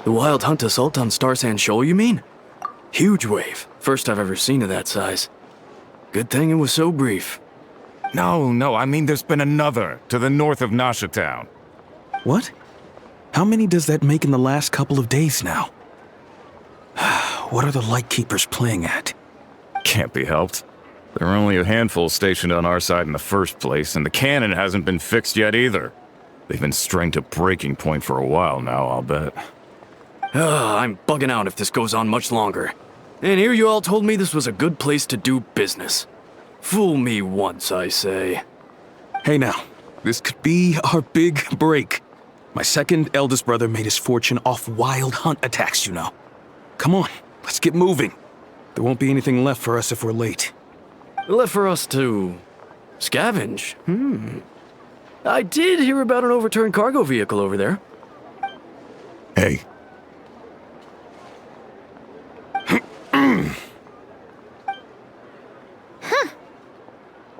The wild hunt assault on Star Sand Shoal, you mean? Huge wave. First I've ever seen of that size. Good thing it was so brief. No, I mean there's been another, to the north of Nasha Town. What? How many does that make in the last couple of days now? What are the Lightkeepers playing at? Can't be helped. There are only a handful stationed on our side in the first place, and the cannon hasn't been fixed yet either. They've been strained to breaking point for a while now, I'll bet. I'm bugging out if this goes on much longer. And here you all told me this was a good place to do business. Fool me once, I say. Hey now, this could be our big break. My second eldest brother made his fortune off wild hunt attacks, you know. Come on, let's get moving. There won't be anything left for us if we're late. Left for us to scavenge? I did hear about an overturned cargo vehicle over there. Hey.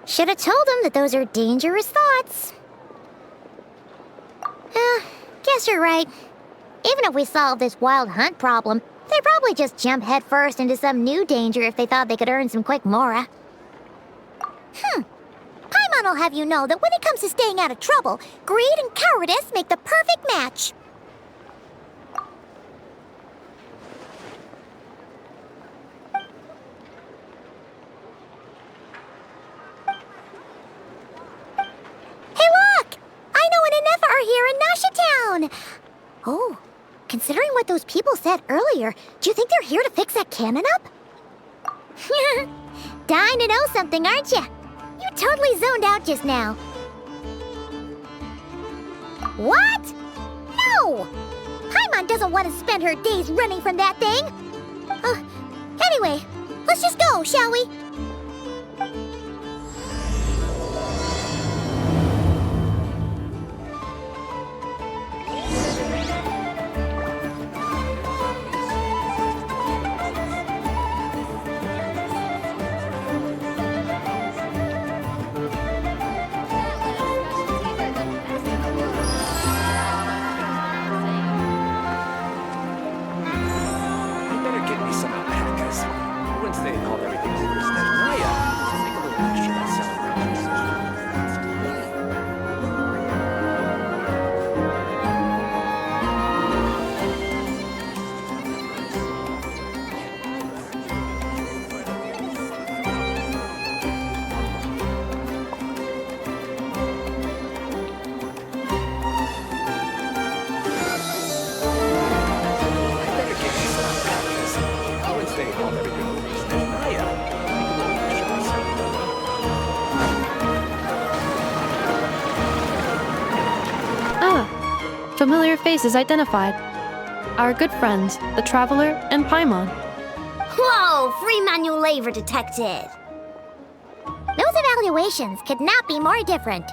Should have told him that those are dangerous thoughts. Guess you're right. Even if we solve this wild hunt problem, they'd probably just jump headfirst into some new danger if they thought they could earn some quick mora. Paimon will have you know that when it comes to staying out of trouble, greed and cowardice make the perfect match. Hey look! Aino and Nefer are here in Nasha Town! Oh, considering what those people said earlier, do you think they're here to fix that cannon up? Dying to know something, aren't you? You totally zoned out just now. What? No! Paimon doesn't want to spend her days running from that thing. Anyway, let's just go, shall we? Familiar faces identified. Our good friends, the Traveler and Paimon. Whoa, free manual labor detected. Those evaluations could not be more different.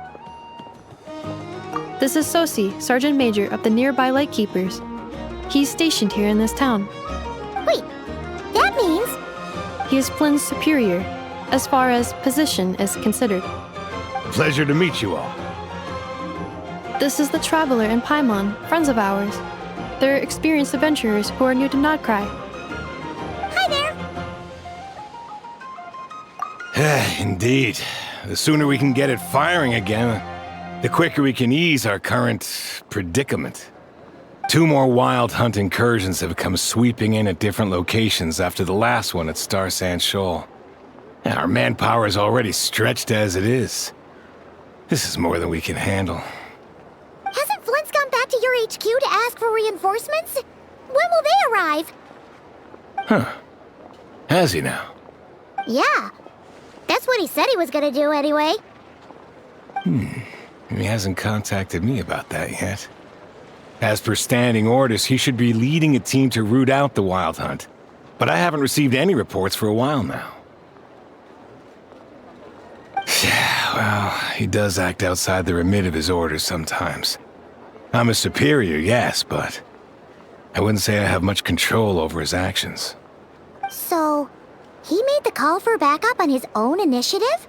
This is Sosi, Sergeant Major of the nearby Lightkeepers. He's stationed here in this town. Wait, that means... He is Flynn's superior, as far as position is considered. Pleasure to meet you all. This is the Traveler and Paimon, friends of ours. They're experienced adventurers who are new to Nod-Krai. Hi there! Indeed. The sooner we can get it firing again, the quicker we can ease our current predicament. 2 more wild hunt incursions have come sweeping in at different locations after the last one at Star Sand Shoal. Our manpower is already stretched as it is. This is more than we can handle. Hasn't Flint's gone back to your HQ to ask for reinforcements? When will they arrive? Huh. Has he now? Yeah. That's what he said he was gonna do anyway. He hasn't contacted me about that yet. As per standing orders, he should be leading a team to root out the wild hunt. But I haven't received any reports for a while now. Well, he does act outside the remit of his orders sometimes. I'm a superior, yes, but I wouldn't say I have much control over his actions. So, he made the call for backup on his own initiative?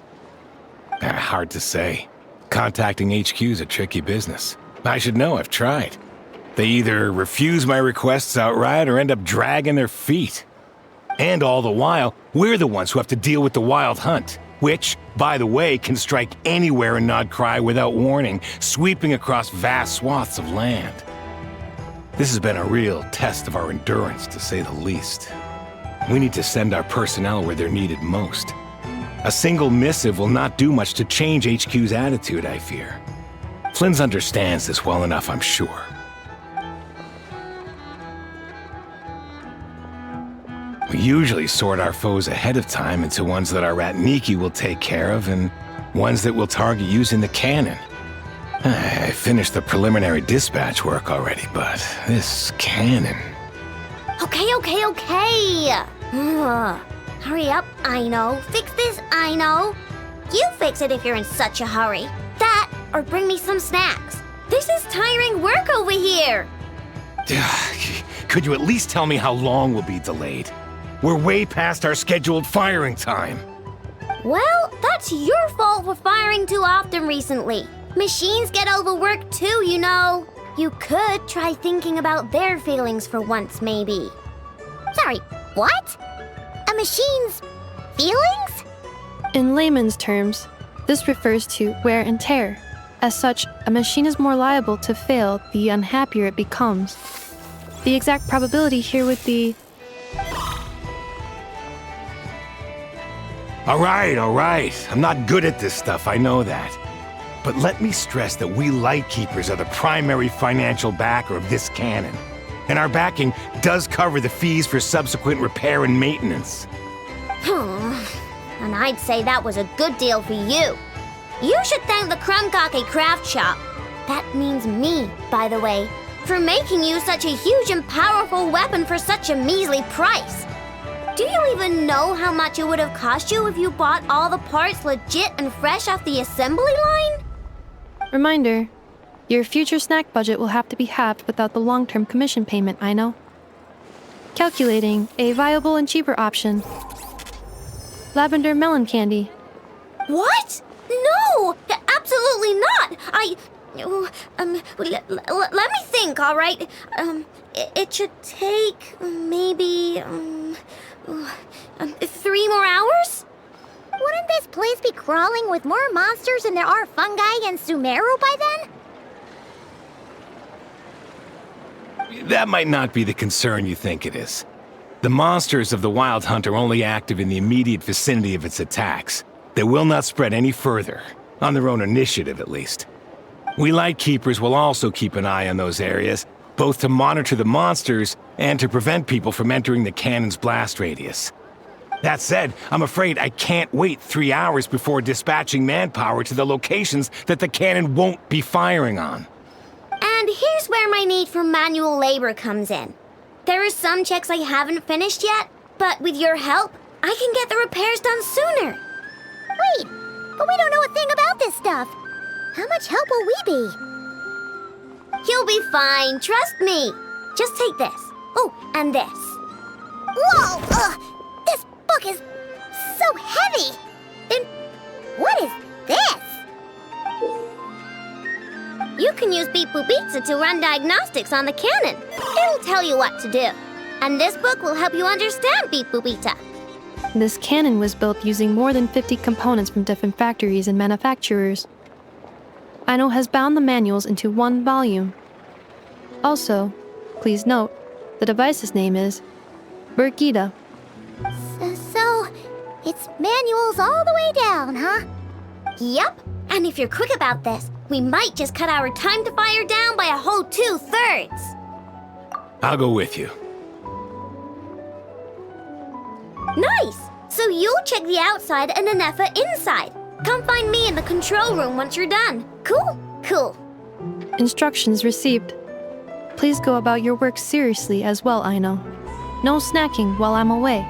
Hard to say. Contacting HQ is a tricky business. I should know, I've tried. They either refuse my requests outright or end up dragging their feet. And all the while, we're the ones who have to deal with the Wild Hunt, which, by the way, can strike anywhere in Nod-Krai without warning, sweeping across vast swaths of land. This has been a real test of our endurance, to say the least. We need to send our personnel where they're needed most. A single missive will not do much to change HQ's attitude, I fear. Flynn's understands this well enough, I'm sure. We usually sort our foes ahead of time into ones that our Ratniki will take care of and ones that we'll target using the cannon. I finished the preliminary dispatch work already, but this cannon... Okay. Hurry up, Aino. Fix this, Aino. You fix it if you're in such a hurry. That, or bring me some snacks. This is tiring work over here. Could you at least tell me how long we'll be delayed? We're way past our scheduled firing time. Well, that's your fault for firing too often recently. Machines get overworked too, you know. You could try thinking about their feelings for once, maybe. Sorry, what? A machine's feelings? In layman's terms, this refers to wear and tear. As such, a machine is more liable to fail the unhappier it becomes. The exact probability here would be... All right. I'm not good at this stuff, I know that. But let me stress that we Lightkeepers are the primary financial backer of this cannon. And our backing does cover the fees for subsequent repair and maintenance. And I'd say that was a good deal for you. You should thank the Krumkake Craft Shop. That means me, by the way, for making you such a huge and powerful weapon for such a measly price. Do you even know how much it would have cost you if you bought all the parts legit and fresh off the assembly line? Reminder, your future snack budget will have to be halved without the long-term commission payment, Aino. Calculating a viable and cheaper option. Lavender melon candy. What? No! Absolutely not! Let me think, all right? It should take maybe 3 more hours? Wouldn't this place be crawling with more monsters than there are fungi and Sumeru by then? That might not be the concern you think it is. The monsters of the Wild Hunt are only active in the immediate vicinity of its attacks. They will not spread any further, on their own initiative at least. We Lightkeepers will also keep an eye on those areas, both to monitor the monsters and to prevent people from entering the cannon's blast radius. That said, I'm afraid I can't wait 3 hours before dispatching manpower to the locations that the cannon won't be firing on. And here's where my need for manual labor comes in. There are some checks I haven't finished yet, but with your help, I can get the repairs done sooner. Wait, but we don't know a thing about this stuff. How much help will we be? You'll be fine, trust me. Just take this. Oh, and this. Whoa! This book is so heavy! And what is this? You can use Beep Boop Pizza to run diagnostics on the cannon. It'll tell you what to do. And this book will help you understand Beep Boop Pizza. This cannon was built using more than 50 components from different factories and manufacturers. Aino has bound the manuals into one volume. Also, please note, the device's name is Birgitta. So, it's manuals all the way down, huh? Yep, and if you're quick about this, we might just cut our time to fire down by a whole 2/3. I'll go with you. Nice! So you'll check the outside and the Nefer inside. Come find me in the control room once you're done. Cool? Cool. Instructions received. Please go about your work seriously as well, Aino. No snacking while I'm away.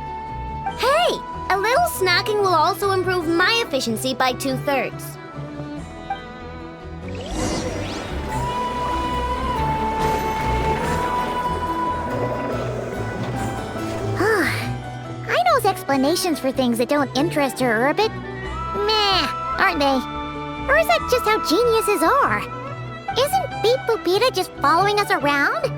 Hey! A little snacking will also improve my efficiency by 2/3. Aino's explanations for things that don't interest her are a bit meh, aren't they? Or is that just how geniuses are? Isn't Beep Boopita just following us around?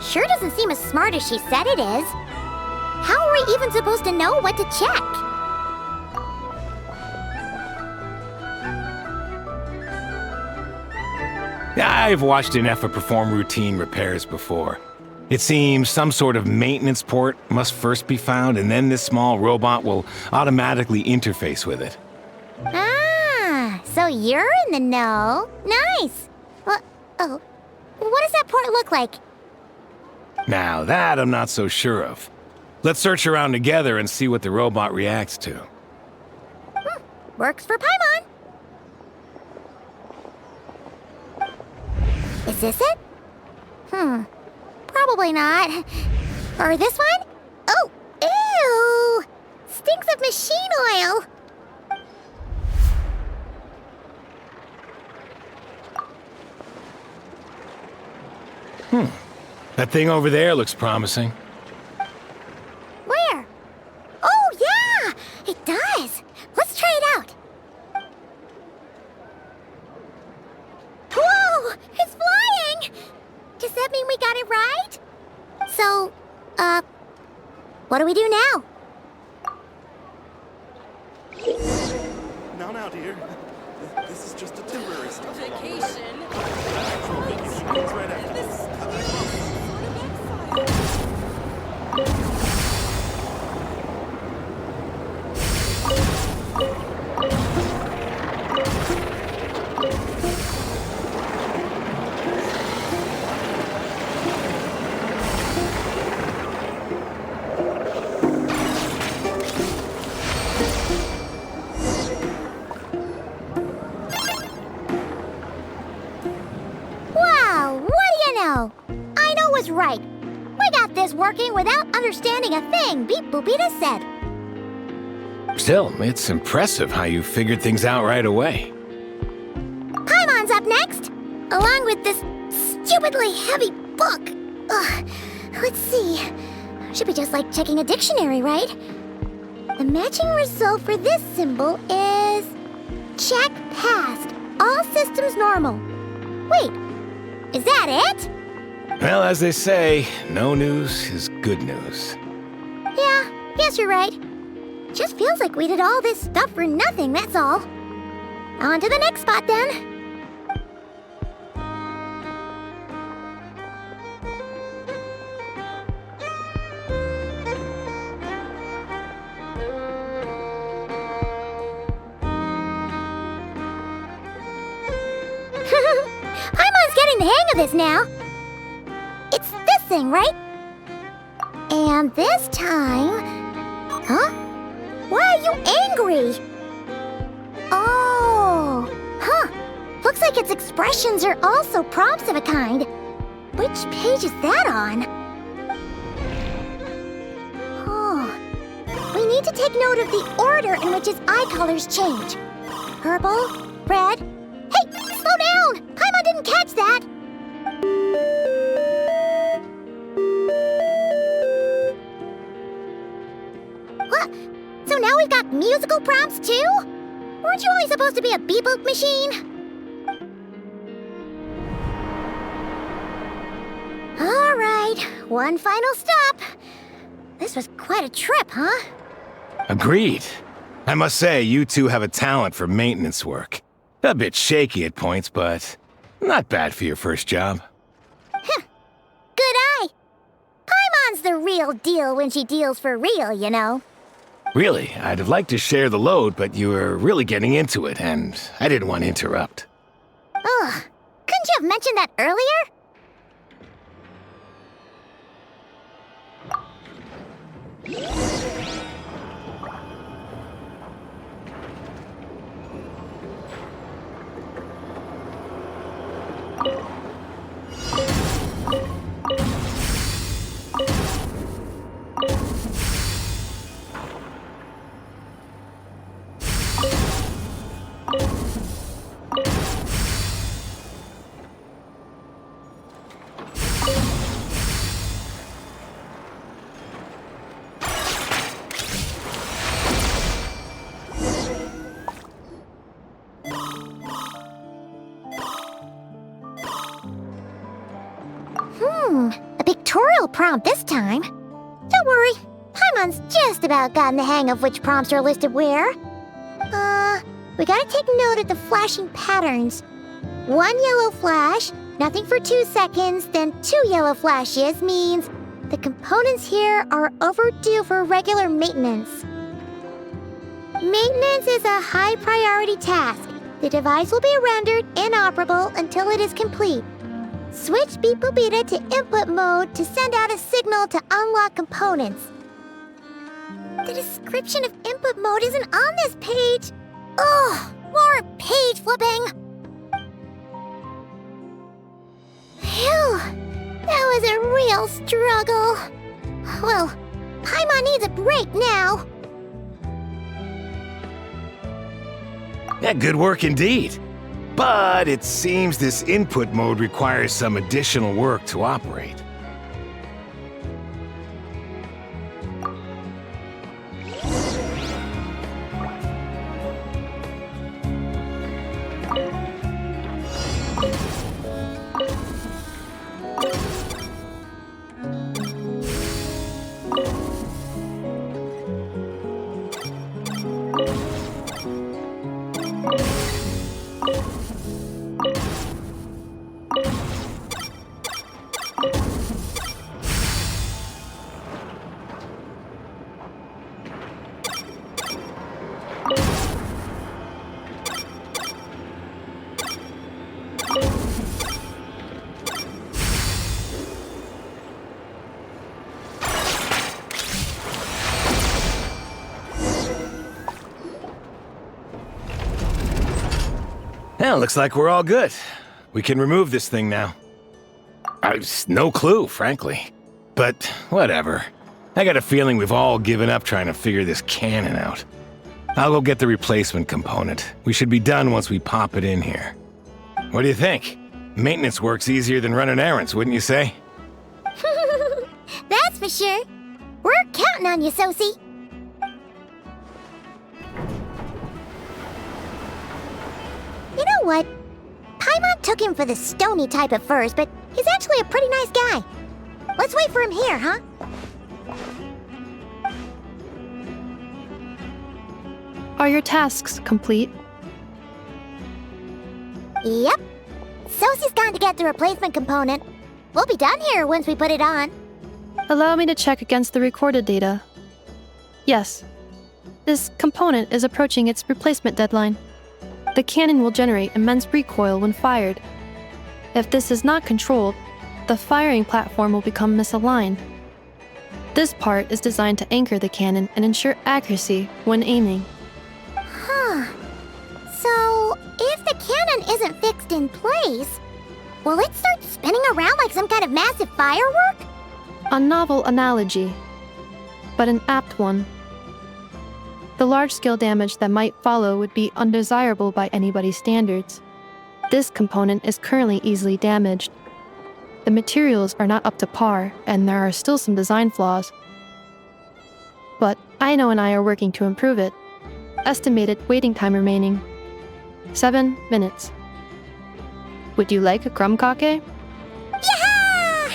Sure doesn't seem as smart as she said it is. How are we even supposed to know what to check? I've watched an Nefer perform routine repairs before. It seems some sort of maintenance port must first be found, and then this small robot will automatically interface with it. Ah, so you're in the know. Nice. What does that port look like? Now that I'm not so sure of. Let's search around together and see what the robot reacts to. Works for Paimon. Is this it? Probably not. Or this one? Oh, ew! Stinks of machine oil. That thing over there looks promising. Where? Oh, yeah! It does. Let's try it out. Whoa! It's flying! Does that mean we got it right? So, what do we do now? Now, dear. This is just a temporary stop. Vacation. Right after this. Wow, what do you know? Aino was right. We got this working without understanding a thing Beep Boopita said. Still, it's impressive how you figured things out right away. Paimon's up next, along with this stupidly heavy book. Ugh, let's see. Should be just like checking a dictionary, right? The matching result for this symbol is... check passed. All systems normal. Wait, is that it? Well, as they say, no news is good news. Yeah, guess you're right. Just feels like we did all this stuff for nothing, that's all. On to the next spot, then. Paimon's getting the hang of this now. It's this thing, right? And this time... Huh? Why are you angry? Oh, huh. Looks like its expressions are also prompts of a kind. Which page is that on? Oh. We need to take note of the order in which its eye colors change. Purple, red... Hey, slow down! Paimon didn't catch that! What? So now we've got musical prompts too? Weren't you only supposed to be a beep-boop machine? All right, one final stop. This was quite a trip, huh? Agreed. I must say, you two have a talent for maintenance work. A bit shaky at points, but not bad for your first job. Good eye. Paimon's the real deal when she deals for real, you know. Really, I'd have liked to share the load, but you were really getting into it, and I didn't want to interrupt. Ugh, couldn't you have mentioned that earlier? A pictorial prompt this time. Don't worry, Paimon's just about gotten the hang of which prompts are listed where. We gotta take note of the flashing patterns. 1 yellow flash, nothing for 2 seconds, then 2 yellow flashes means the components here are overdue for regular maintenance. Maintenance is a high priority task. The device will be rendered inoperable until it is complete. Switch Beep Boopita to input mode to send out a signal to unlock components. The description of input mode isn't on this page. Ugh, more page flipping. Phew, that was a real struggle. Well, Paimon needs a break now. Yeah, good work indeed. But it seems this input mode requires some additional work to operate. Well, looks like we're all good. We can remove this thing now. I've no clue, frankly. But whatever. I got a feeling we've all given up trying to figure this cannon out. I'll go get the replacement component. We should be done once we pop it in here. What do you think? Maintenance work's easier than running errands, wouldn't you say? That's for sure. We're counting on you, Sosie. You know what? Paimon took him for the stony type at first, but he's actually a pretty nice guy. Let's wait for him here, huh? Are your tasks complete? Yep. Sosie's gone to get the replacement component. We'll be done here once we put it on. Allow me to check against the recorded data. Yes. This component is approaching its replacement deadline. The cannon will generate immense recoil when fired. If this is not controlled, the firing platform will become misaligned. This part is designed to anchor the cannon and ensure accuracy when aiming. Huh. So, if the cannon isn't fixed in place, will it start spinning around like some kind of massive firework? A novel analogy, but an apt one. The large-scale damage that might follow would be undesirable by anybody's standards. This component is currently easily damaged. The materials are not up to par, and there are still some design flaws. But Aino and I are working to improve it. Estimated waiting time remaining: 7 minutes. Would you like a crumb cake? Yeah!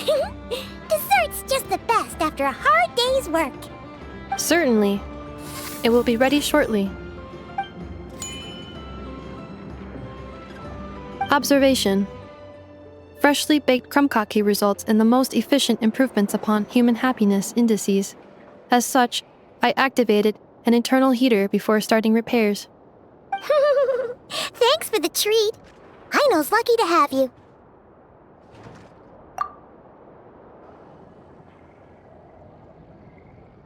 Dessert's just the best after a hard day's work. Certainly. It will be ready shortly. Observation. Freshly baked crumb cake results in the most efficient improvements upon human happiness indices. As such, I activated an internal heater before starting repairs. Thanks for the treat. Aino's lucky to have you.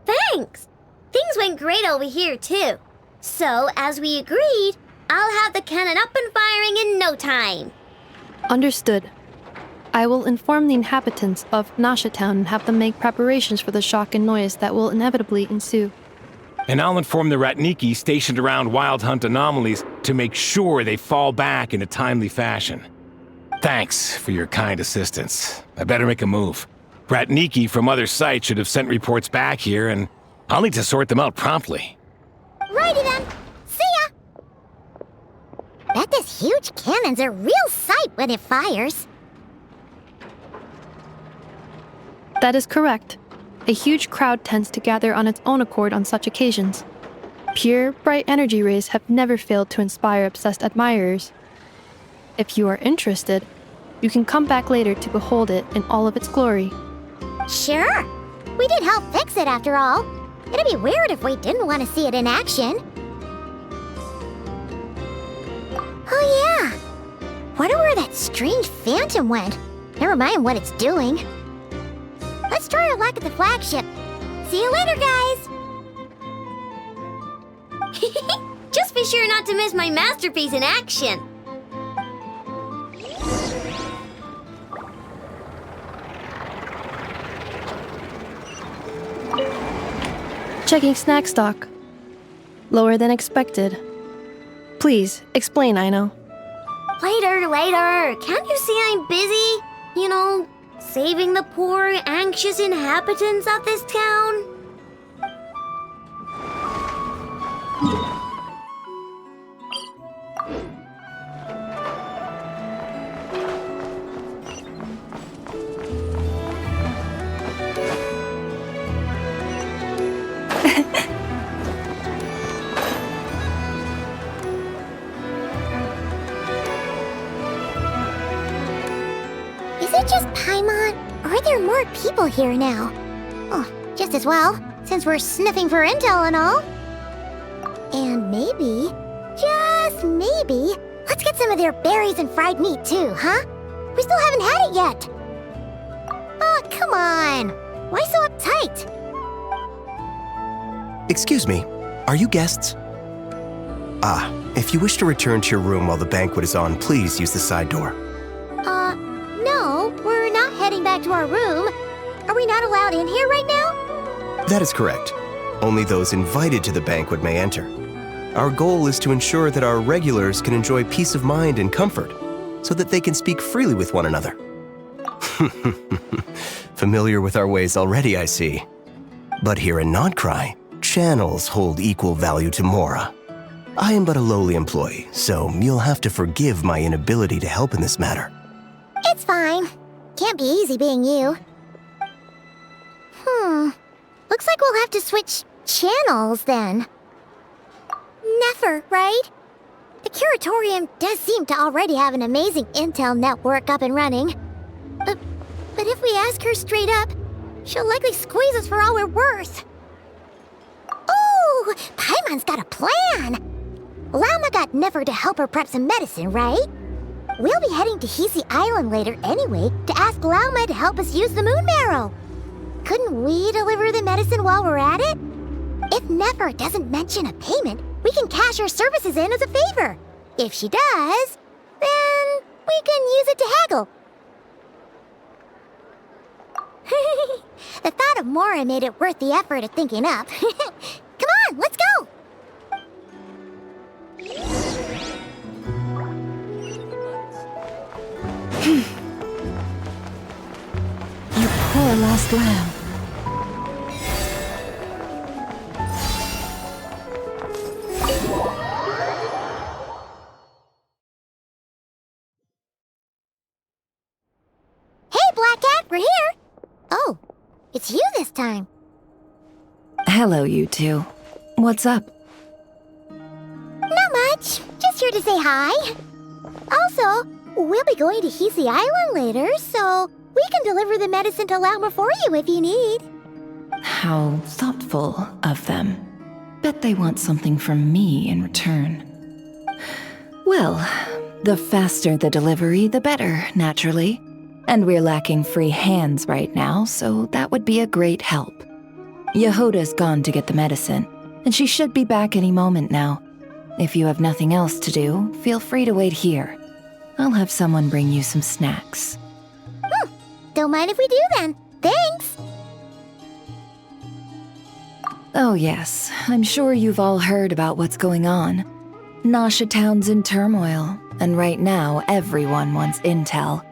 Thanks! Things went great over here, too. So, as we agreed, I'll have the cannon up and firing in no time. Understood. I will inform the inhabitants of Nasha Town and have them make preparations for the shock and noise that will inevitably ensue. And I'll inform the Ratniki stationed around Wild Hunt anomalies to make sure they fall back in a timely fashion. Thanks for your kind assistance. I better make a move. Ratniki from other sites should have sent reports back here, and I'll need to sort them out promptly. Righty then. See ya! Bet this huge cannon's a real sight when it fires. That is correct. A huge crowd tends to gather on its own accord on such occasions. Pure, bright energy rays have never failed to inspire obsessed admirers. If you are interested, you can come back later to behold it in all of its glory. Sure. We did help fix it after all. It'd be weird if we didn't want to see it in action. Oh yeah. Wonder where that strange phantom went. Never mind what it's doing. Let's try our luck at the flagship. See you later, guys! Just be sure not to miss my masterpiece in action. Checking snack stock. Lower than expected. Please, explain, Aino. Later. Can't you see I'm busy? You know, saving the poor, anxious inhabitants of this town? Is it just Paimon, or are there more people here now? Oh, just as well, since we're sniffing for intel and all. And maybe, just maybe, let's get some of their berries and fried meat too, huh? We still haven't had it yet. Oh, come on. Why so uptight? Excuse me, are you guests? If you wish to return to your room while the banquet is on, please use the side door. No, we're not heading back to our room. Are we not allowed in here right now? That is correct. Only those invited to the banquet may enter. Our goal is to ensure that our regulars can enjoy peace of mind and comfort, so that they can speak freely with one another. Familiar with our ways already, I see. But here in Nod-Krai, channels hold equal value to Mora. I am but a lowly employee, so you'll have to forgive my inability to help in this matter. It's fine. Can't be easy being you. Looks like we'll have to switch channels then. Nefer, right? The Curatorium does seem to already have an amazing intel network up and running. But if we ask her straight up, she'll likely squeeze us for all we're worth. Ooh, Paimon's got a plan! Llama got Nefer to help her prep some medicine, right? We'll be heading to Hisi Island later anyway to ask Llama to help us use the moon marrow. Couldn't we deliver the medicine while we're at it? If Nefer doesn't mention a payment, we can cash our services in as a favor. If she does, then we can use it to haggle. The thought of Mora made it worth the effort of thinking up. Come on, let's go! You poor lost lamb. Hey, Black Cat, we're here! Oh, it's you this time. Hello, you two. What's up? Not much. Just here to say hi. Also, we'll be going to Hisi Island later, so we can deliver the medicine to Llama for you if you need. How thoughtful of them. Bet they want something from me in return. Well, the faster the delivery, the better, naturally. And we're lacking free hands right now, so that would be a great help. Yehoda's gone to get the medicine, and she should be back any moment now. If you have nothing else to do, feel free to wait here. I'll have someone bring you some snacks. Don't mind if we do then. Thanks! Oh yes, I'm sure you've all heard about what's going on. Nasha Town's in turmoil, and right now everyone wants intel.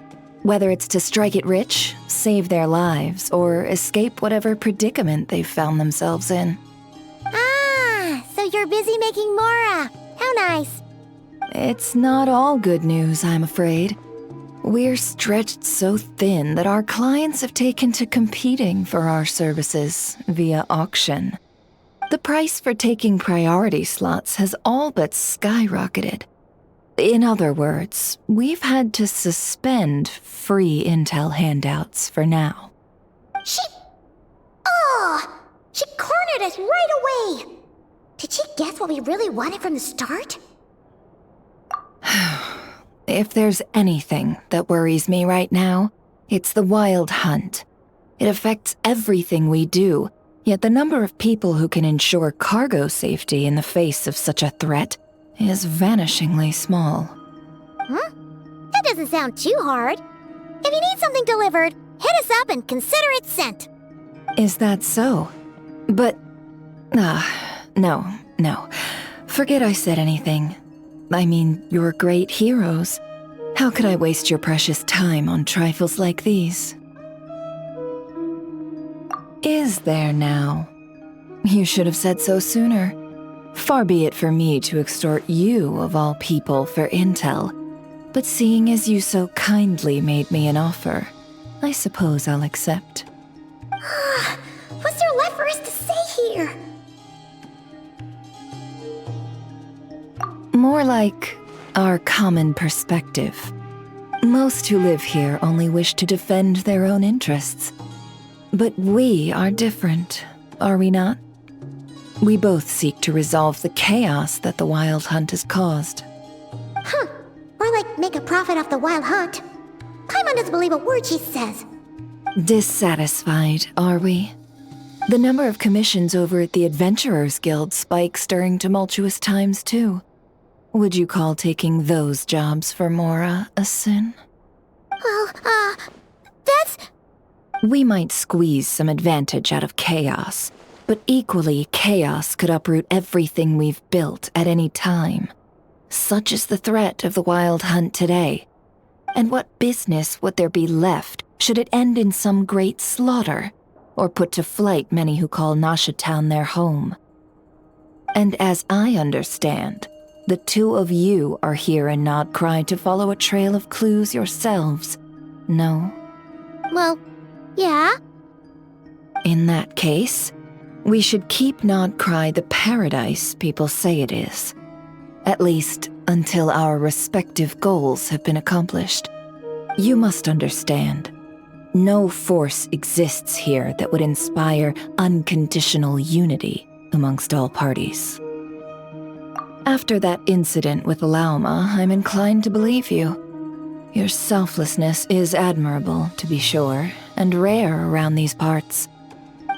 Whether it's to strike it rich, save their lives, or escape whatever predicament they've found themselves in. Ah, so you're busy making Mora. How nice. It's not all good news, I'm afraid. We're stretched so thin that our clients have taken to competing for our services via auction. The price for taking priority slots has all but skyrocketed. In other words, we've had to suspend free intel handouts for now. She cornered us right away! Did she guess what we really wanted from the start? If there's anything that worries me right now, it's the wild hunt. It affects everything we do, yet the number of people who can ensure cargo safety in the face of such a threat is vanishingly small. Huh? That doesn't sound too hard. If you need something delivered, hit us up and consider it sent. Is that so? But... no. Forget I said anything. I mean, you're great heroes. How could I waste your precious time on trifles like these? Is there now? You should have said so sooner. Far be it for me to extort you, of all people, for intel. But seeing as you so kindly made me an offer, I suppose I'll accept. What's there left for us to say here? More like our common perspective. Most who live here only wish to defend their own interests. But we are different, are we not? We both seek to resolve the chaos that the Wild Hunt has caused. Huh. More like make a profit off the Wild Hunt. Paimon doesn't believe a word she says. Dissatisfied, are we? The number of commissions over at the Adventurers Guild spikes during tumultuous times, too. Would you call taking those jobs for Mora a sin? Well, that's... We might squeeze some advantage out of chaos, but equally, chaos could uproot everything we've built at any time. Such is the threat of the Wild Hunt today. And what business would there be left should it end in some great slaughter, or put to flight many who call Nasha Town their home? And as I understand, the two of you are here in Nod-Krai to follow a trail of clues yourselves, no? Well, yeah. In that case, we should keep Nod-Krai the paradise people say it is. At least until our respective goals have been accomplished. You must understand, no force exists here that would inspire unconditional unity amongst all parties. After that incident with Lauma, I'm inclined to believe you. Your selflessness is admirable, to be sure, and rare around these parts.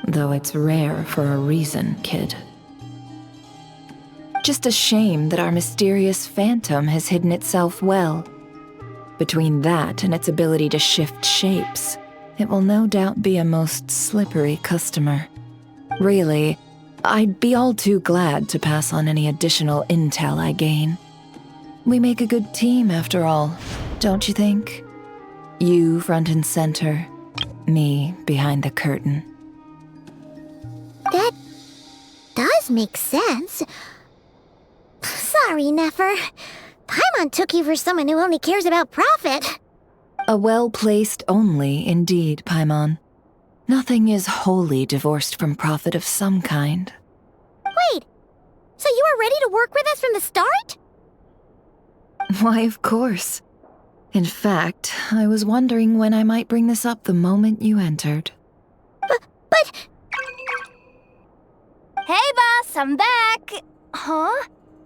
Though it's rare for a reason, kid. Just a shame that our mysterious phantom has hidden itself well. Between that and its ability to shift shapes, it will no doubt be a most slippery customer. Really, I'd be all too glad to pass on any additional intel I gain. We make a good team, after all, don't you think? You front and center, me behind the curtain. That does make sense. Sorry, Nefer. Paimon took you for someone who only cares about profit. A well-placed only, indeed, Paimon. Nothing is wholly divorced from profit of some kind. Wait, so you were ready to work with us from the start? Why, of course. In fact, I was wondering when I might bring this up the moment you entered. But... Hey, boss, I'm back. Huh?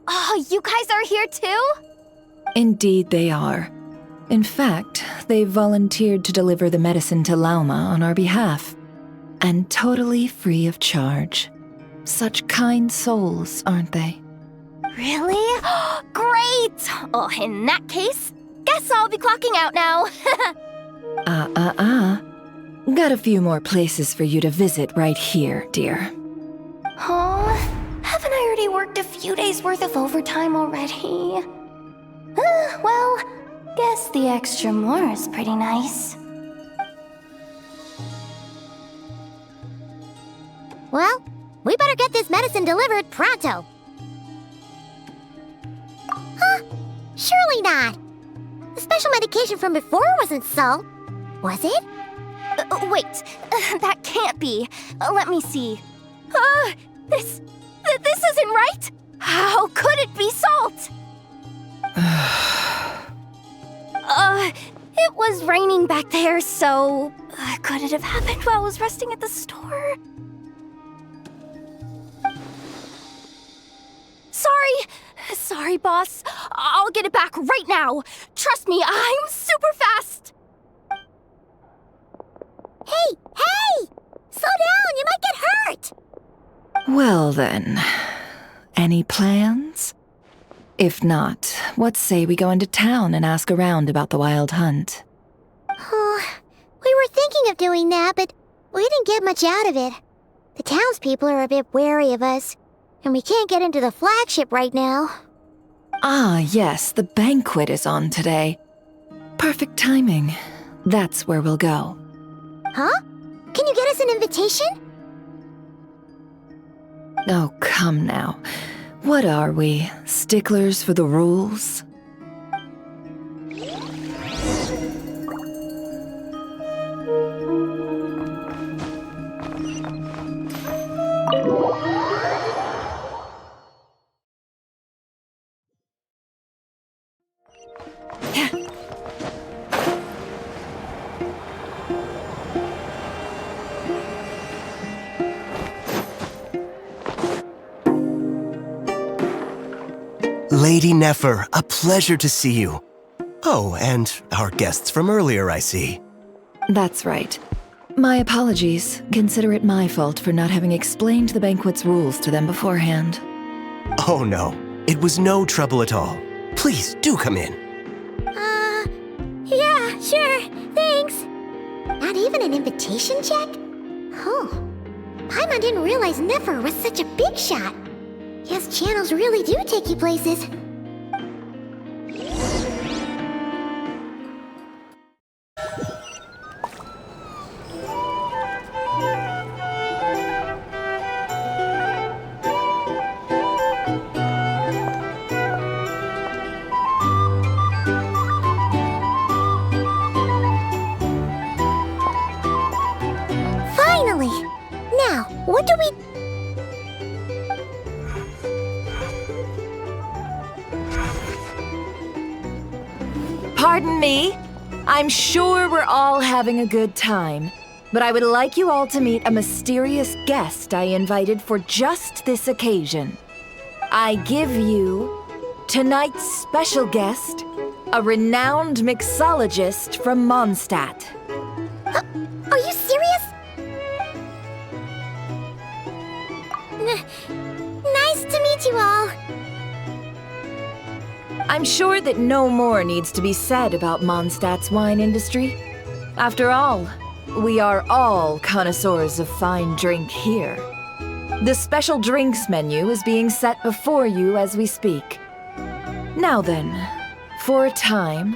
Oh, you guys are here too? Indeed they are. In fact, they've volunteered to deliver the medicine to Lauma on our behalf. And totally free of charge. Such kind souls, aren't they? Really? Great! Oh, in that case, guess I'll be clocking out now. Got a few more places for you to visit right here, dear. Huh? Haven't I already worked a few days' worth of overtime already? Well, guess the extra more is pretty nice. Well, we better get this medicine delivered pronto. Huh? Surely not. Especially special medication from before wasn't salt, was it? Wait, that can't be. Let me see. This isn't right. How could it be salt? It was raining back there, so could it have happened while I was resting at the store? Sorry, boss. I'll get it back right now. Trust me, I'm super fast. Hey! Slow down, you might get hurt! Well then, any plans? If not, what say we go into town and ask around about the wild hunt? Oh, we were thinking of doing that, but we didn't get much out of it. The townspeople are a bit wary of us, and we can't get into the flagship right now. Ah, yes, the banquet is on today. Perfect timing. That's where we'll go. Huh? Can you get us an invitation? Oh, come now. What are we, sticklers for the rules? Lady Nefer, a pleasure to see you. Oh, and our guests from earlier, I see. That's right. My apologies. Consider it my fault for not having explained the banquet's rules to them beforehand. Oh no, it was no trouble at all. Please, do come in. Yeah, sure, thanks. Not even an invitation check? Oh. Paimon didn't realize Nefer was such a big shot. Guess channels really do take you places. Finally! Now, what do we... Pardon me. I'm sure we're all having a good time, but I would like you all to meet a mysterious guest I invited for just this occasion. I give you tonight's special guest, a renowned mixologist from Mondstadt. Are you serious? Nice to meet you all. I'm sure that no more needs to be said about Mondstadt's wine industry. After all, we are all connoisseurs of fine drink here. The special drinks menu is being set before you as we speak. Now then, for a time,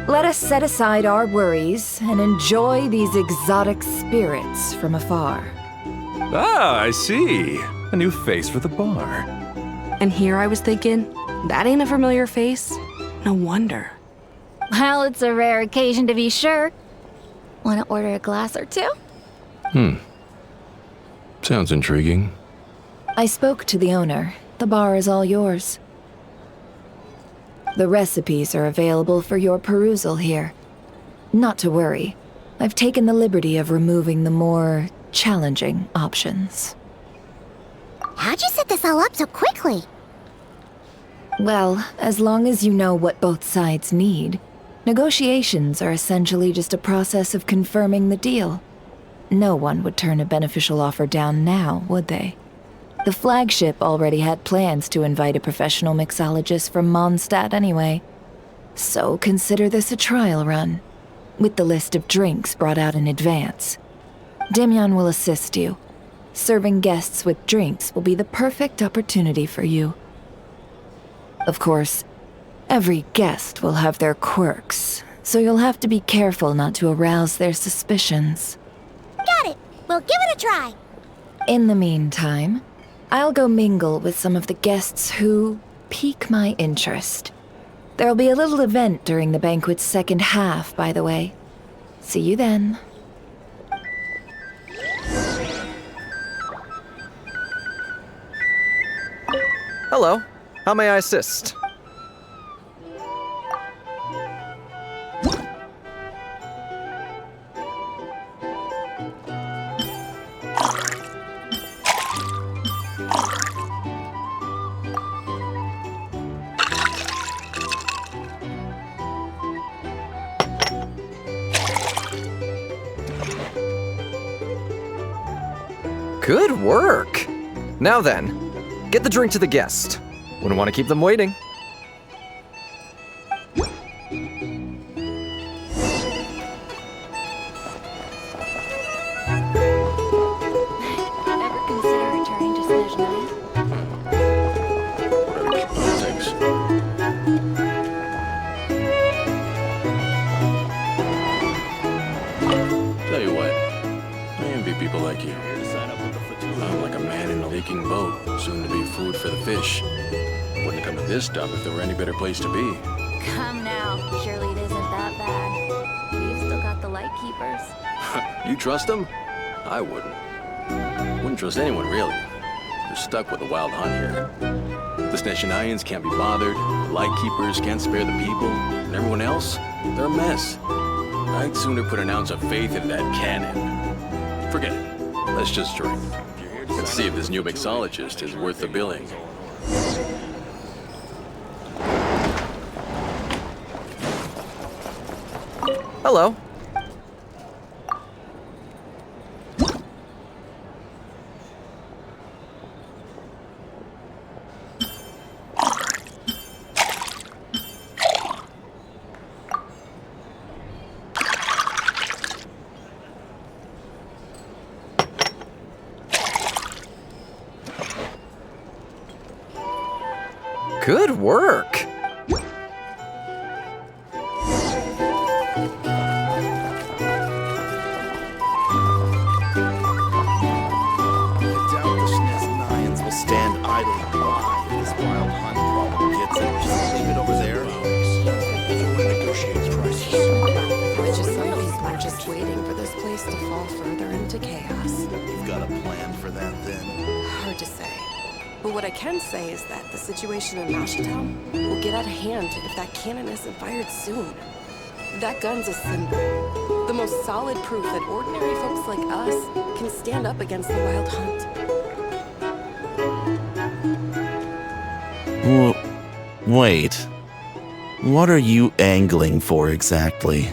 let us set aside our worries and enjoy these exotic spirits from afar. Ah, I see. A new face for the bar. And here I was thinking, that ain't a familiar face. No wonder. Well, it's a rare occasion to be sure. Want to order a glass or two? Sounds intriguing. I spoke to the owner. The bar is all yours. The recipes are available for your perusal here. Not to worry. I've taken the liberty of removing the more challenging options. How'd you set this all up so quickly? Well, as long as you know what both sides need, negotiations are essentially just a process of confirming the deal. No one would turn a beneficial offer down now, would they? The flagship already had plans to invite a professional mixologist from Mondstadt anyway. So consider this a trial run, with the list of drinks brought out in advance. Demyon will assist you. Serving guests with drinks will be the perfect opportunity for you. Of course, every guest will have their quirks, so you'll have to be careful not to arouse their suspicions. Got it! We'll give it a try! In the meantime, I'll go mingle with some of the guests who pique my interest. There'll be a little event during the banquet's second half, by the way. See you then. Hello. How may I assist? Good work! Now then, get the drink to the guest. Wouldn't want to keep them waiting. Ever consider returning to Sledge Night? Tell you what, I envy people like you. I'm like a man in a leaking boat, soon to be food for the fish. Wouldn't come to this stuff if there were any better place to be. Come now. Surely it isn't that bad. We've still got the light keepers. You trust them? I wouldn't. Wouldn't trust anyone, really. You're stuck with a wild hunt here. The Sneshanians can't be bothered, the Lightkeepers can't spare the people, and everyone else, they're a mess. I'd sooner put an ounce of faith in that cannon. Forget it. Let's just drink. Let's see if this new mixologist is worth the billing. Hello. Good work! Stand idly by if this wild hunt problem gets it. Just leave it over there. Negotiate prices. It's just some people are just waiting for this place to fall further into chaos. You've got a plan for that then? Hard to say. But what I can say is that the situation in Nashitown will get out of hand if that cannon isn't fired soon. That gun's a symbol. The most solid proof that ordinary folks like us can stand up against the wild hunt. Wait. What are you angling for exactly?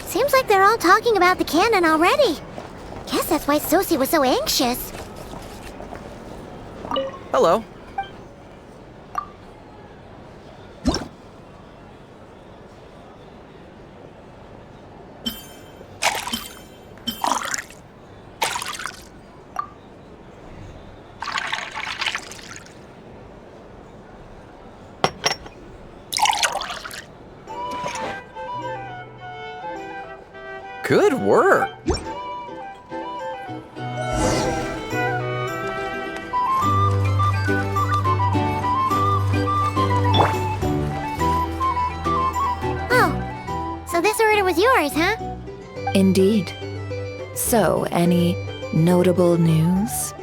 Seems like they're all talking about the cannon already. Guess that's why Sosie was so anxious. Hello. Good work! Oh, so this order was yours, huh? Indeed. So, any notable news?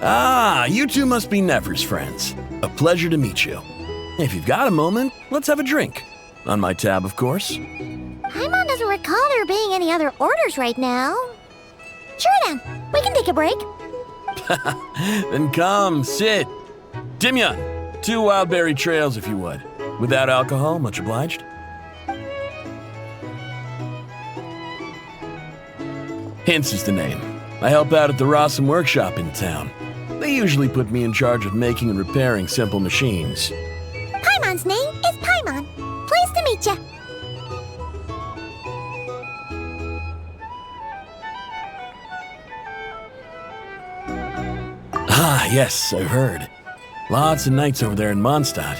Ah, you two must be Nefer's friends. A pleasure to meet you. If you've got a moment, let's have a drink. On my tab, of course. Paimon doesn't recall there being any other orders right now. Sure then, we can take a break. Then come, sit. Timyon, 2 wildberry trails if you would. Without alcohol, much obliged. Hints is the name. I help out at the Rossum workshop in town. They usually put me in charge of making and repairing simple machines. Paimon's name is Paimon. Pleased to meet ya. Ah, yes, I've heard. Lots of knights over there in Mondstadt.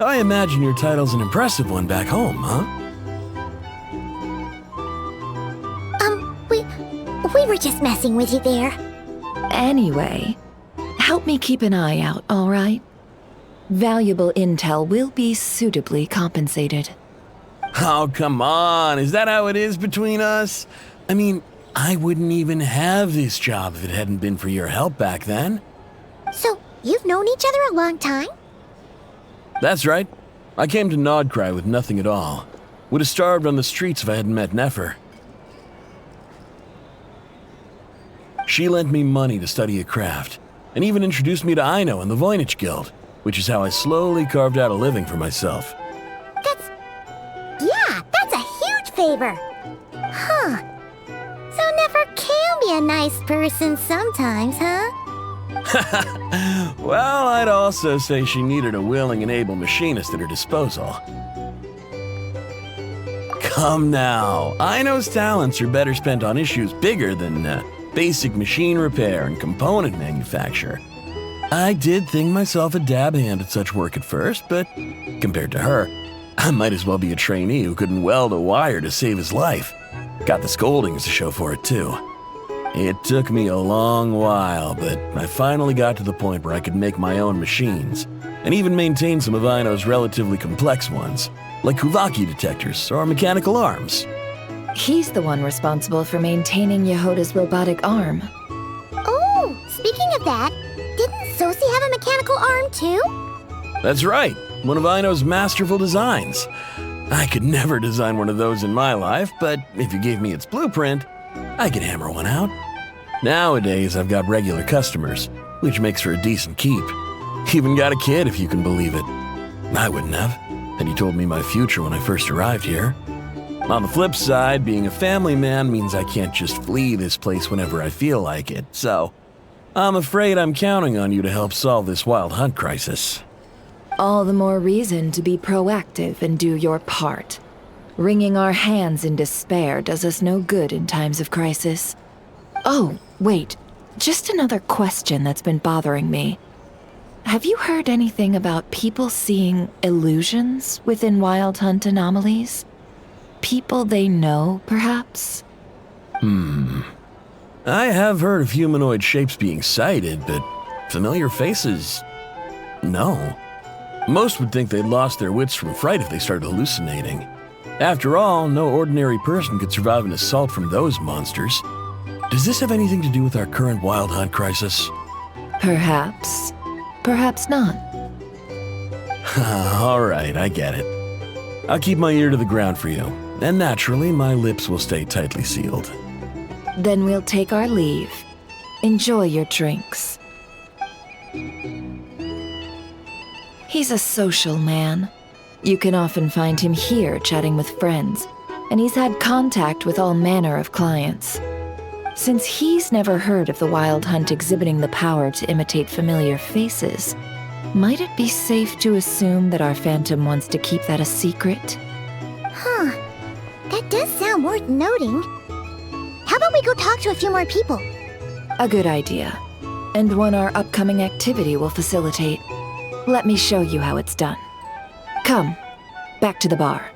I imagine your title's an impressive one back home, huh? We were just messing with you there. Anyway, help me keep an eye out, all right? Valuable intel will be suitably compensated. Oh, come on. Is that how it is between us? I mean, I wouldn't even have this job if it hadn't been for your help back then. So, you've known each other a long time? That's right. I came to Nod-Krai with nothing at all. Would have starved on the streets if I hadn't met Nefer. She lent me money to study a craft, and even introduced me to Aino and the Voynich Guild, which is how I slowly carved out a living for myself. That's a huge favor. Huh. So Nefer can be a nice person sometimes, huh? Well, I'd also say she needed a willing and able machinist at her disposal. Come now, Aino's talents are better spent on issues bigger than basic machine repair and component manufacture. I did think myself a dab hand at such work at first, but compared to her, I might as well be a trainee who couldn't weld a wire to save his life. Got the scoldings to show for it, too. It took me a long while, but I finally got to the point where I could make my own machines, and even maintain some of Aino's relatively complex ones, like Kuvaki detectors or mechanical arms. He's the one responsible for maintaining Yehoda's robotic arm. Oh, speaking of that, didn't Sosi have a mechanical arm too? That's right, one of Aino's masterful designs. I could never design one of those in my life, but if you gave me its blueprint, I could hammer one out. Nowadays, I've got regular customers, which makes for a decent keep. Even got a kid, if you can believe it. I wouldn't have, had you told me my future when I first arrived here. On the flip side, being a family man means I can't just flee this place whenever I feel like it, so I'm afraid I'm counting on you to help solve this wild hunt crisis. All the more reason to be proactive and do your part. Wringing our hands in despair does us no good in times of crisis. Oh, wait. Just another question that's been bothering me. Have you heard anything about people seeing illusions within Wild Hunt anomalies? People they know, perhaps? I have heard of humanoid shapes being sighted, but familiar faces? No. Most would think they'd lost their wits from fright if they started hallucinating. After all, no ordinary person could survive an assault from those monsters. Does this have anything to do with our current Wild Hunt crisis? Perhaps. Perhaps not. All right, I get it. I'll keep my ear to the ground for you, and naturally, my lips will stay tightly sealed. Then we'll take our leave. Enjoy your drinks. He's a social man. You can often find him here chatting with friends, and he's had contact with all manner of clients. Since he's never heard of the Wild Hunt exhibiting the power to imitate familiar faces, might it be safe to assume that our Phantom wants to keep that a secret? Huh. That does sound worth noting. How about we go talk to a few more people? A good idea, and one our upcoming activity will facilitate. Let me show you how it's done. Come, back to the bar.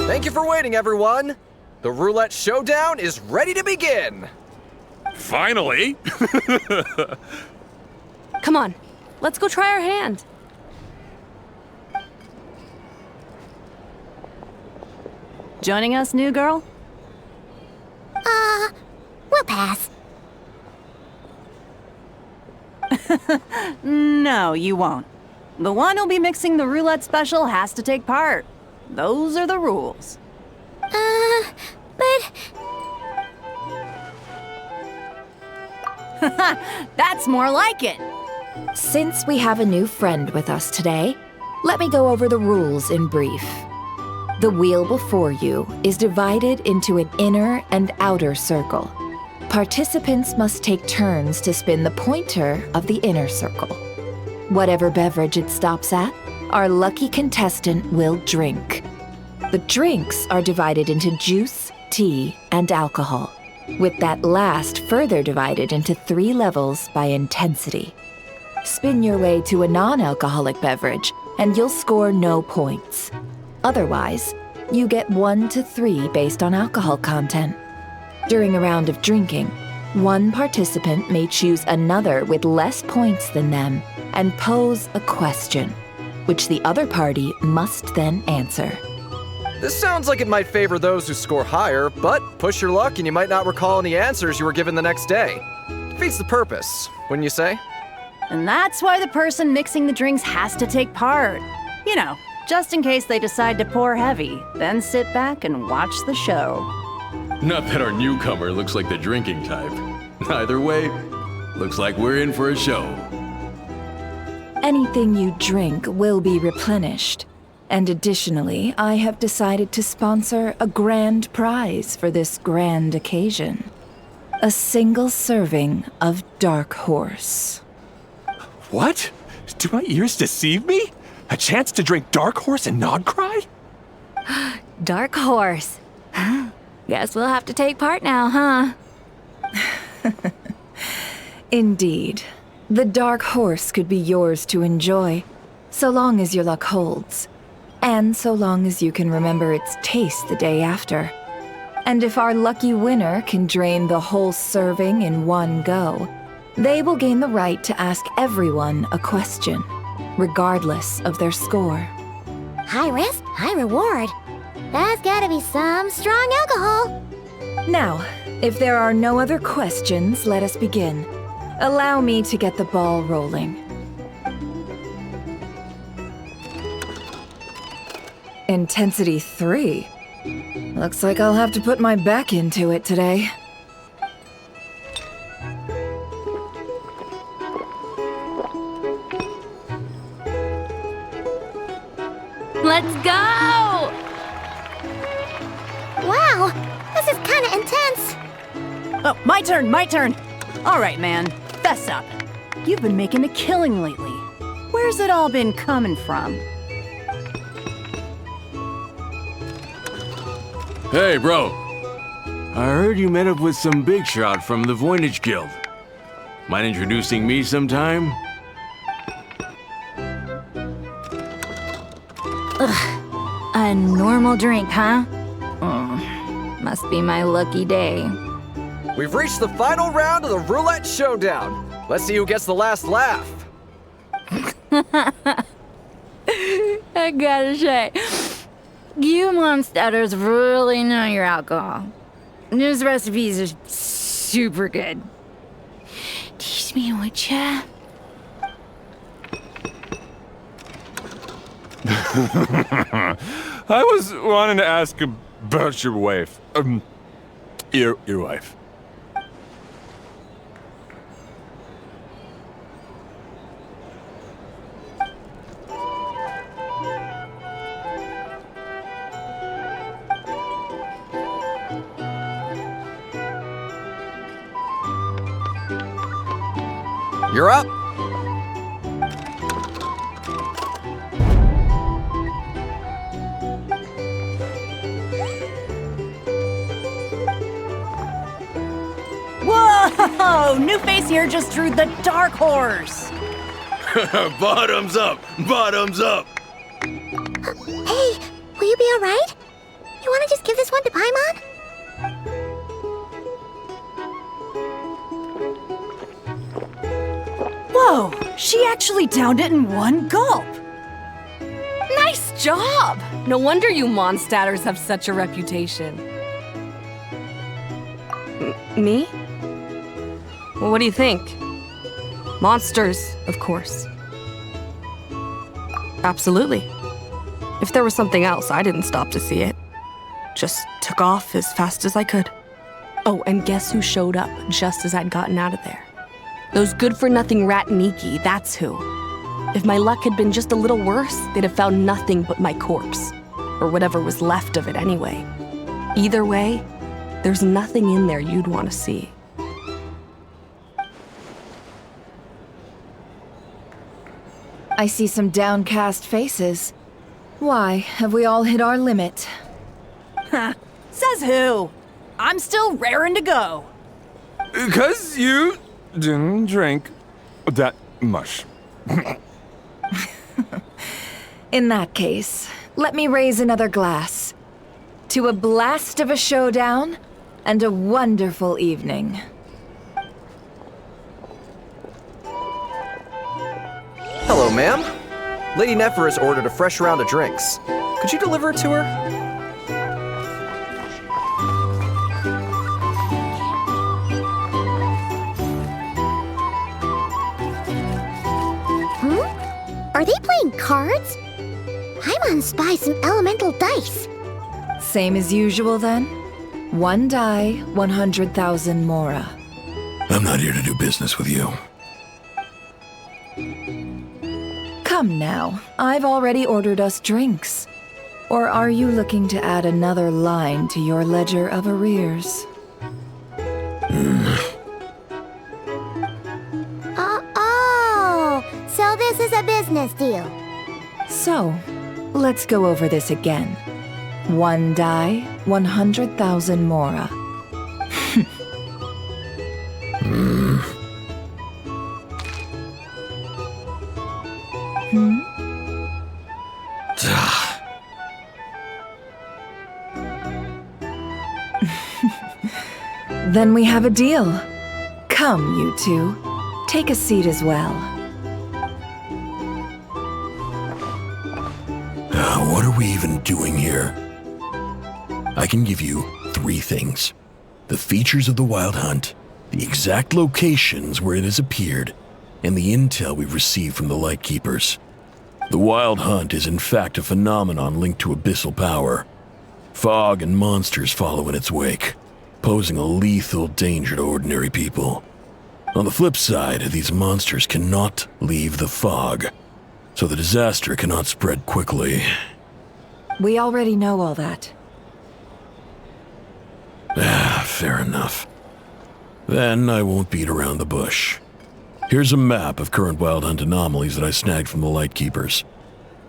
Thank you for waiting, everyone. The roulette showdown is ready to begin. Finally! Come on, let's go try our hand. Joining us, new girl? We'll pass. No, you won't. The one who'll be mixing the roulette special has to take part. Those are the rules. But... That's more like it. Since we have a new friend with us today, let me go over the rules in brief. The wheel before you is divided into an inner and outer circle. Participants must take turns to spin the pointer of the inner circle. Whatever beverage it stops at, our lucky contestant will drink. The drinks are divided into juice, tea, and alcohol, with that last further divided into 3 levels by intensity. Spin your way to a non-alcoholic beverage, and you'll score no points. Otherwise, you get 1 to 3 based on alcohol content. During a round of drinking, one participant may choose another with less points than them and pose a question, which the other party must then answer. This sounds like it might favor those who score higher, but push your luck and you might not recall any answers you were given the next day. Defeats the purpose, wouldn't you say? And that's why the person mixing the drinks has to take part. You know, just in case they decide to pour heavy, then sit back and watch the show. Not that our newcomer looks like the drinking type. Either way, looks like we're in for a show. Anything you drink will be replenished. And additionally, I have decided to sponsor a grand prize for this grand occasion. A single serving of Dark Horse. What? Do my ears deceive me? A chance to drink Dark Horse and Nod-Krai? Dark Horse. Guess we'll have to take part now, huh? Indeed. The Dark Horse could be yours to enjoy, so long as your luck holds. And so long as you can remember its taste the day after. And if our lucky winner can drain the whole serving in one go, they will gain the right to ask everyone a question, regardless of their score. High risk, high reward. That's gotta be some strong alcohol. Now, if there are no other questions, let us begin. Allow me to get the ball rolling. Intensity 3. Looks like I'll have to put my back into it today. Let's go! Wow, this is kinda intense. Oh, my turn. All right, man, fess up. You've been making a killing lately. Where's it all been coming from? Hey, bro. I heard you met up with some big shot from the Voynich Guild. Mind introducing me sometime? Ugh, a normal drink, huh? Must be my lucky day. We've reached the final round of the Roulette Showdown. Let's see who gets the last laugh. I gotta say, you monsters really know your alcohol. These recipes are super good. Teach me, would ya? I was wanting to ask about your wife. Your wife. You're up. Whoa! New face here just drew the Dark Horse. Bottoms up! Bottoms up! Hey, will you be alright? You wanna just give this one to Paimon? Whoa, she actually downed it in one gulp. Nice job! No wonder you monstaters have such a reputation. Me? Well, what do you think? Monsters, of course. Absolutely. If there was something else, I didn't stop to see it. Just took off as fast as I could. Oh, and guess who showed up just as I'd gotten out of there? Those good-for-nothing rat Niki, that's who. If my luck had been just a little worse, they'd have found nothing but my corpse. Or whatever was left of it anyway. Either way, there's nothing in there you'd want to see. I see some downcast faces. Why, have we all hit our limit? Ha! Says who? I'm still raring to go. 'Cause you didn't drink that much. In that case, let me raise another glass. To a blast of a showdown and a wonderful evening. Hello, ma'am. Lady Nefer has ordered a fresh round of drinks. Could you deliver it to her? Are they playing cards? Paimon spies some elemental dice. Same as usual then? One die, 100,000 mora. I'm not here to do business with you. Come now, I've already ordered us drinks. Or are you looking to add another line to your ledger of arrears? Oh, so this is a business deal. So, let's go over this again. One die, 100,000 mora. Then we have a deal. Come, you two. Take a seat as well. What are we even doing here? I can give you 3 things. The features of the Wild Hunt, the exact locations where it has appeared, and the intel we've received from the Lightkeepers. The Wild Hunt is in fact a phenomenon linked to abyssal power. Fog and monsters follow in its wake, posing a lethal danger to ordinary people. On the flip side, these monsters cannot leave the fog, so the disaster cannot spread quickly. We already know all that. Fair enough. Then I won't beat around the bush. Here's a map of current Wild Hunt anomalies that I snagged from the Lightkeepers,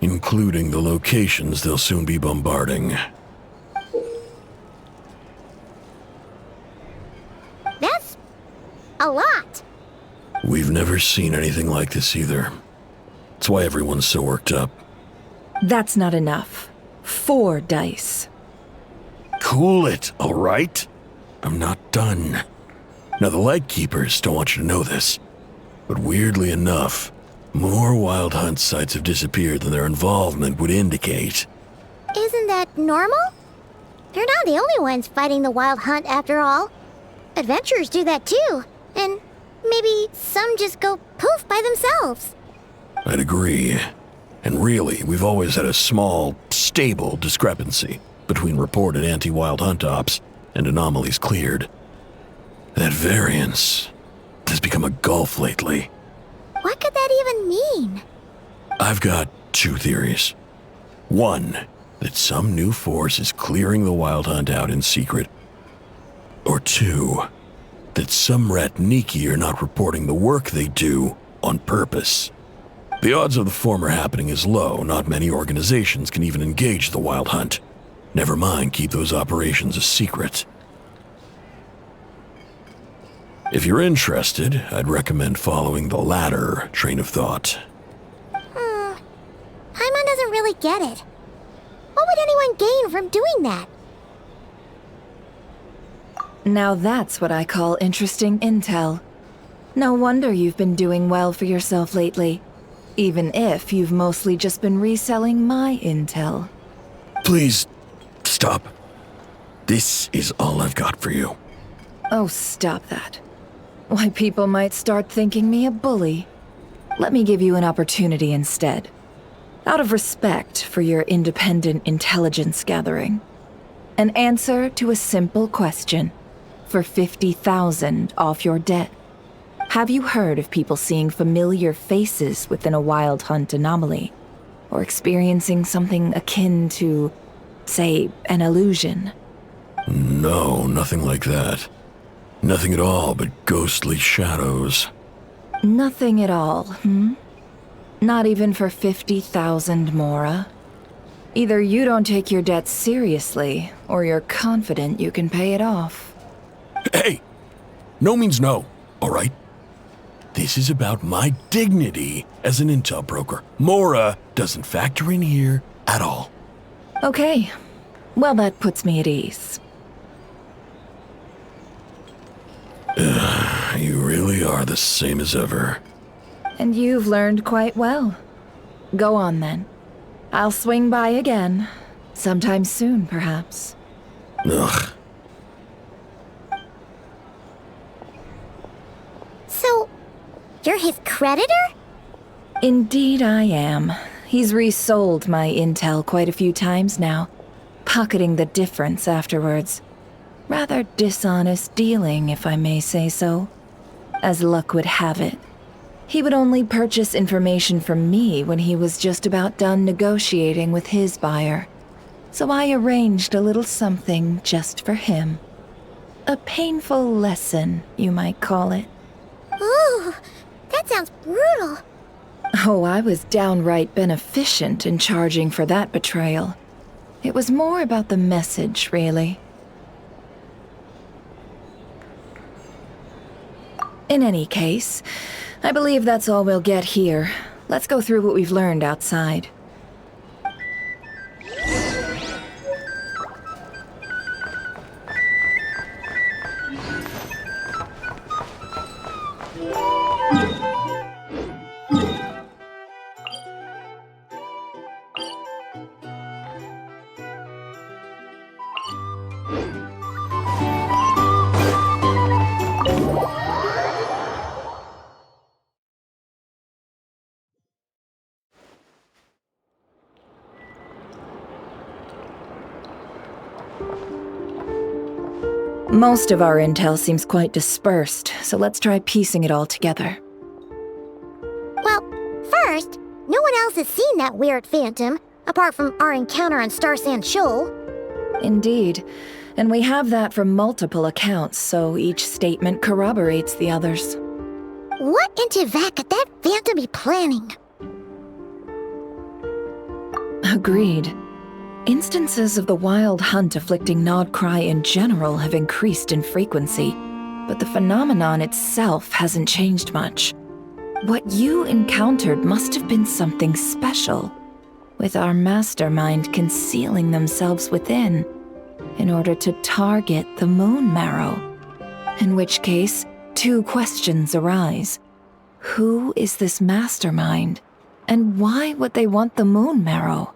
including the locations they'll soon be bombarding. That's a lot. We've never seen anything like this either. That's why everyone's so worked up. That's not enough. 4 dice. Cool it, all right? I'm not done. Now, the Lightkeepers don't want you to know this, but weirdly enough, more Wild Hunt sites have disappeared than their involvement would indicate. Isn't that normal? They're not the only ones fighting the Wild Hunt after all. Adventurers do that too, and maybe some just go poof by themselves. I'd agree. And really, we've always had a small, stable discrepancy between reported anti-Wild Hunt ops and anomalies cleared. That variance has become a gulf lately. What could that even mean? I've got 2 theories. One, that some new force is clearing the Wild Hunt out in secret. Or 2, that some rat Niki are not reporting the work they do on purpose. The odds of the former happening is low. Not many organizations can even engage the Wild Hunt. Never mind keep those operations a secret. If you're interested, I'd recommend following the latter train of thought. Paimon doesn't really get it. What would anyone gain from doing that? Now that's what I call interesting intel. No wonder you've been doing well for yourself lately. Even if you've mostly just been reselling my intel. Please, stop. This is all I've got for you. Oh, stop that. Why, people might start thinking me a bully. Let me give you an opportunity instead. Out of respect for your independent intelligence gathering. An answer to a simple question. For 50,000 off your debt. Have you heard of people seeing familiar faces within a wild hunt anomaly? Or experiencing something akin to, say, an illusion? No, nothing like that. Nothing at all but ghostly shadows. Nothing at all, hmm? Not even for 50,000 Mora? Either you don't take your debts seriously, or you're confident you can pay it off. Hey! No means no, all right? This is about my dignity as an intel broker. Mora doesn't factor in here at all. Okay. Well, that puts me at ease. You really are the same as ever. And you've learned quite well. Go on, then. I'll swing by again. Sometime soon, perhaps. Ugh. So, you're his creditor? Indeed I am. He's resold my intel quite a few times now, pocketing the difference afterwards. Rather dishonest dealing, if I may say so. As luck would have it, he would only purchase information from me when he was just about done negotiating with his buyer. So I arranged a little something just for him. A painful lesson, you might call it. Ooh, that sounds brutal. Oh, I was downright beneficent in charging for that betrayal. It was more about the message, really. In any case, I believe that's all we'll get here. Let's go through what we've learned outside. Most of our intel seems quite dispersed, so let's try piecing it all together. Well, first, no one else has seen that weird phantom, apart from our encounter on Star Sand Shoal. Indeed, and we have that from multiple accounts, so each statement corroborates the others. What in Teyvat could that phantom be planning? Agreed. Instances of the wild hunt afflicting Nod-Krai in general have increased in frequency, but the phenomenon itself hasn't changed much. What you encountered must have been something special, with our mastermind concealing themselves within, in order to target the Moon Marrow. In which case, two questions arise. Who is this mastermind, and why would they want the Moon Marrow?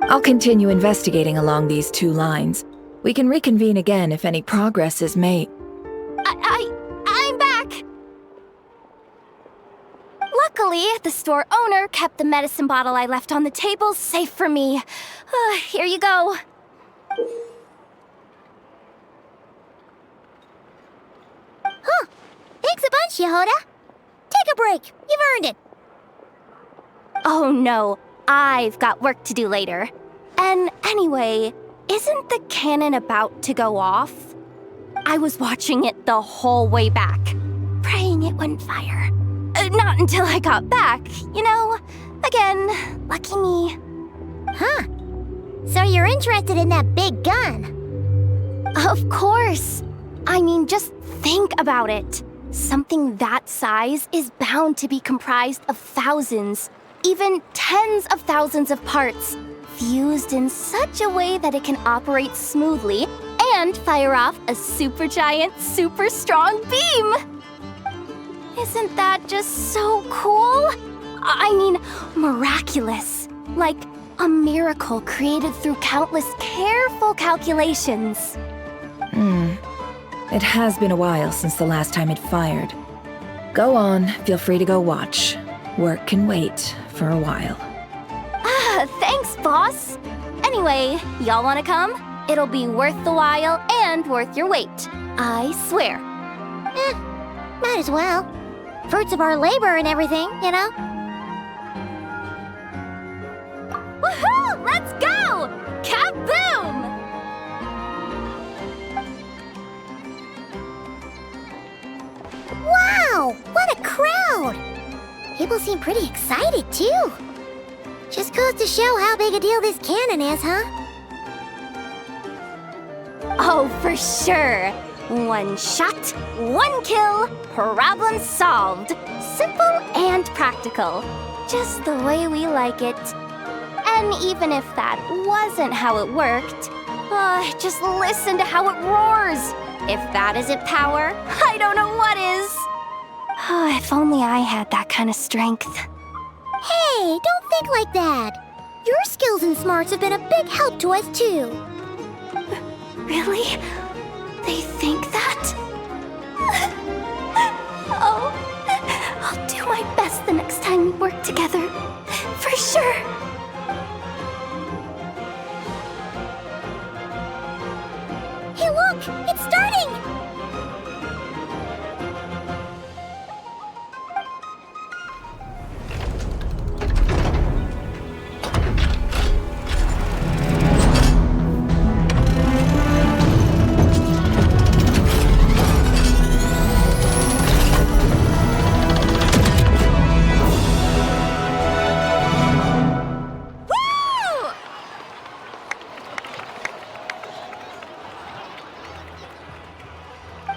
I'll continue investigating along these two lines. We can reconvene again if any progress is made. I'm back! Luckily, the store owner kept the medicine bottle I left on the table safe for me. Here you go. Huh. Thanks a bunch, Yehoda. Take a break. You've earned it. Oh no, I've got work to do later. And anyway, isn't the cannon about to go off? I was watching it the whole way back, praying it wouldn't fire. Not until I got back, you know? Again, lucky me. Huh. So you're interested in that big gun? Of course. I mean, just think about it. Something that size is bound to be comprised of thousands, even tens of thousands of parts, fused in such a way that it can operate smoothly and fire off a supergiant, super strong beam! Isn't that just so cool? I mean, miraculous. Like a miracle created through countless careful calculations. It has been a while since the last time it fired. Go on, feel free to go watch. Work can wait for a while. Thanks, boss. Anyway, y'all wanna come? It'll be worth the while and worth your wait. I swear. Might as well. Fruits of our labor and everything, you know? Woohoo! Let's go! Kaboom! Wow! What a crowd! People seem pretty excited, too. Just goes to show how big a deal this cannon is, huh? Oh, for sure. One shot, one kill, problem solved. Simple and practical. Just the way we like it. And even if that wasn't how it worked, just listen to how it roars. If that isn't power, I don't know what is. If only I had that kind of strength. Hey, don't think like that. Your skills and smarts have been a big help to us, too. Really? They think that? Oh, I'll do my best the next time we work together. For sure. Hey, look! It's starting!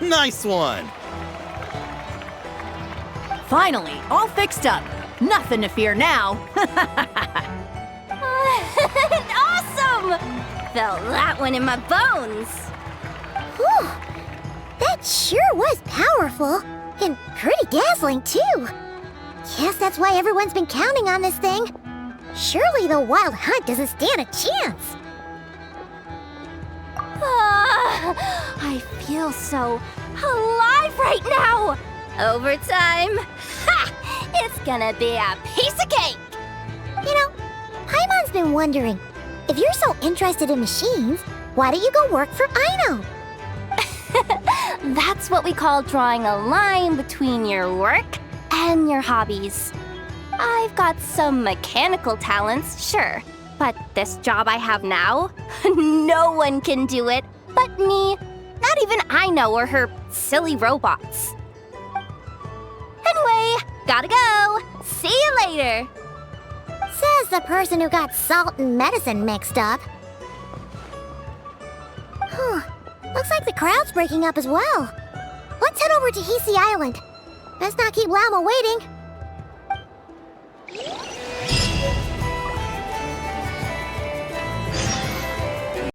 Nice one! Finally, all fixed up. Nothing to fear now. Awesome! Felt that one in my bones. Whew! That sure was powerful. And pretty dazzling, too. Guess that's why everyone's been counting on this thing. Surely the Wild Hunt doesn't stand a chance. I feel so alive right now! Overtime? Ha! It's gonna be a piece of cake! You know, Paimon's been wondering, if you're so interested in machines, why don't you go work for Aino? That's what we call drawing a line between your work and your hobbies. I've got some mechanical talents, sure, but this job I have now, no one can do it but me. Not even Aino or her silly robots. Anyway, gotta go. See you later. Says the person who got salt and medicine mixed up. Looks like the crowd's breaking up as well. Let's head over to Hisi Island. Let's not keep Lama waiting.